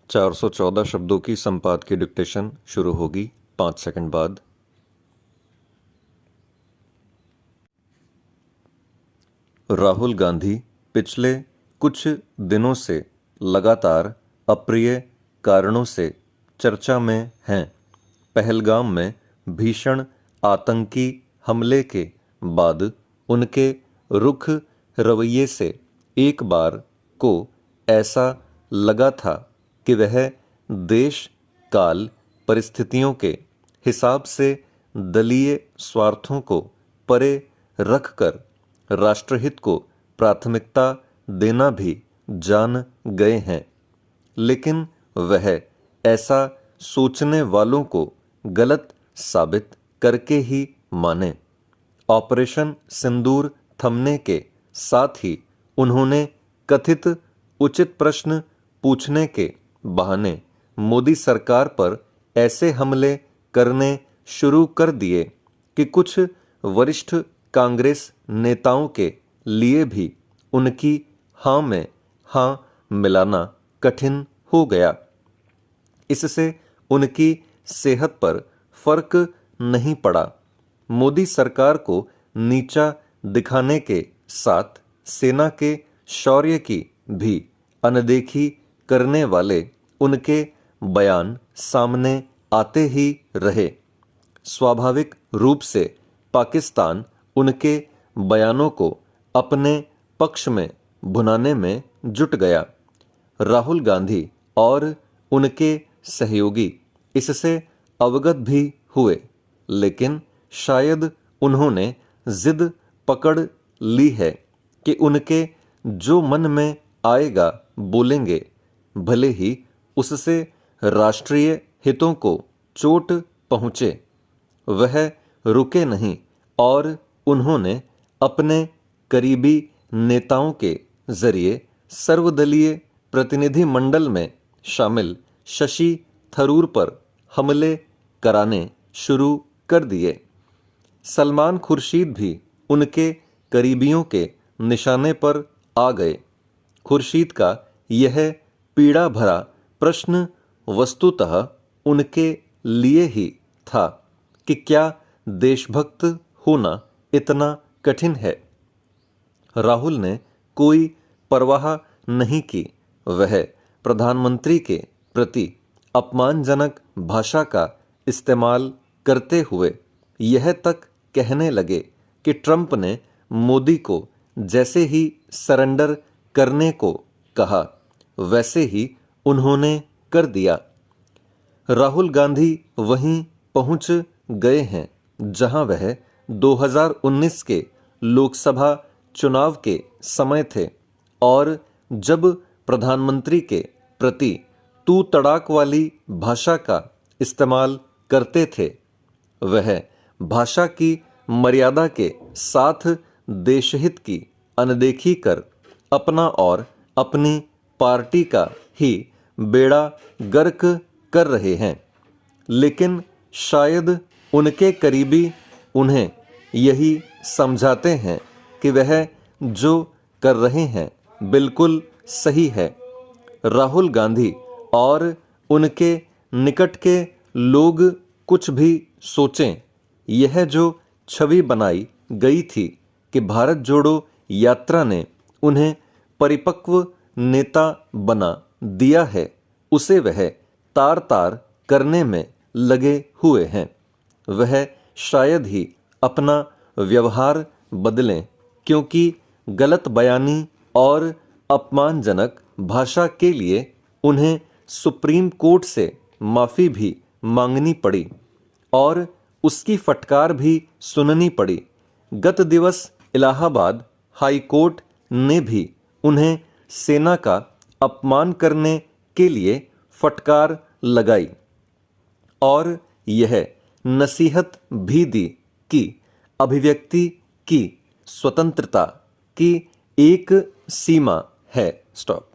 414 शब्दों की संपादकीय डिक्टेशन शुरू होगी 5 सेकंड बाद। राहुल गांधी पिछले कुछ दिनों से लगातार अप्रिय कारणों से चर्चा में हैं। पहलगाम में भीषण आतंकी हमले के बाद उनके रुख रवैये से एक बार को ऐसा लगा था कि वह देश काल परिस्थितियों के हिसाब से दलीय स्वार्थों को परे रखकर राष्ट्रहित को प्राथमिकता देना भी जान गए हैं। लेकिन वह ऐसा सोचने वालों को गलत साबित करके ही माने। ऑपरेशन सिंदूर थमने के साथ ही उन्होंने कथित उचित प्रश्न पूछने के बहाने मोदी सरकार पर ऐसे हमले करने शुरू कर दिए कि कुछ वरिष्ठ कांग्रेस नेताओं के लिए भी उनकी हाँ में हाँ मिलाना कठिन हो गया। इससे उनकी सेहत पर फर्क नहीं पड़ा। मोदी सरकार को नीचा दिखाने के साथ सेना के शौर्य की भी अनदेखी करने वाले उनके बयान सामने आते ही रहे। स्वाभाविक रूप से पाकिस्तान उनके बयानों को अपने पक्ष में भुनाने में जुट गया। राहुल गांधी और उनके सहयोगी इससे अवगत भी हुए, लेकिन शायद उन्होंने जिद पकड़ ली है कि उनके जो मन में आएगा बोलेंगे, भले ही उससे राष्ट्रीय हितों को चोट पहुँचे। वह रुके नहीं और उन्होंने अपने करीबी नेताओं के जरिए सर्वदलीय प्रतिनिधिमंडल में शामिल शशि थरूर पर हमले कराने शुरू कर दिए। सलमान खुर्शीद भी उनके करीबियों के निशाने पर आ गए। खुर्शीद का यह पीड़ा भरा प्रश्न वस्तुतः उनके लिए ही था कि क्या देशभक्त होना इतना कठिन है। राहुल ने कोई परवाह नहीं की। वह प्रधानमंत्री के प्रति अपमानजनक भाषा का इस्तेमाल करते हुए यह तक कहने लगे कि ट्रंप ने मोदी को जैसे ही सरेंडर करने को कहा वैसे ही उन्होंने कर दिया। राहुल गांधी वहीं पहुंच गए हैं जहां वह 2019 के लोकसभा चुनाव के समय थे और जब प्रधानमंत्री के प्रति तू तड़ाक वाली भाषा का इस्तेमाल करते थे। वह भाषा की मर्यादा के साथ देशहित की अनदेखी कर अपना और अपनी पार्टी का ही बेड़ा गर्क कर रहे हैं। लेकिन शायद उनके करीबी उन्हें यही समझाते हैं कि वह जो कर रहे हैं बिल्कुल सही है। राहुल गांधी और उनके निकट के लोग कुछ भी सोचें, यह जो छवि बनाई गई थी कि भारत जोड़ो यात्रा ने उन्हें परिपक्व नेता बना दिया है, उसे वह तार तार करने में लगे हुए हैं। वह शायद ही अपना व्यवहार बदलें, क्योंकि गलत बयानी और अपमानजनक भाषा के लिए उन्हें सुप्रीम कोर्ट से माफ़ी भी मांगनी पड़ी और उसकी फटकार भी सुननी पड़ी। गत दिवस इलाहाबाद हाई कोर्ट ने भी उन्हें सेना का अपमान करने के लिए फटकार लगाई और यह नसीहत भी दी कि अभिव्यक्ति की स्वतंत्रता की एक सीमा है। स्टॉप।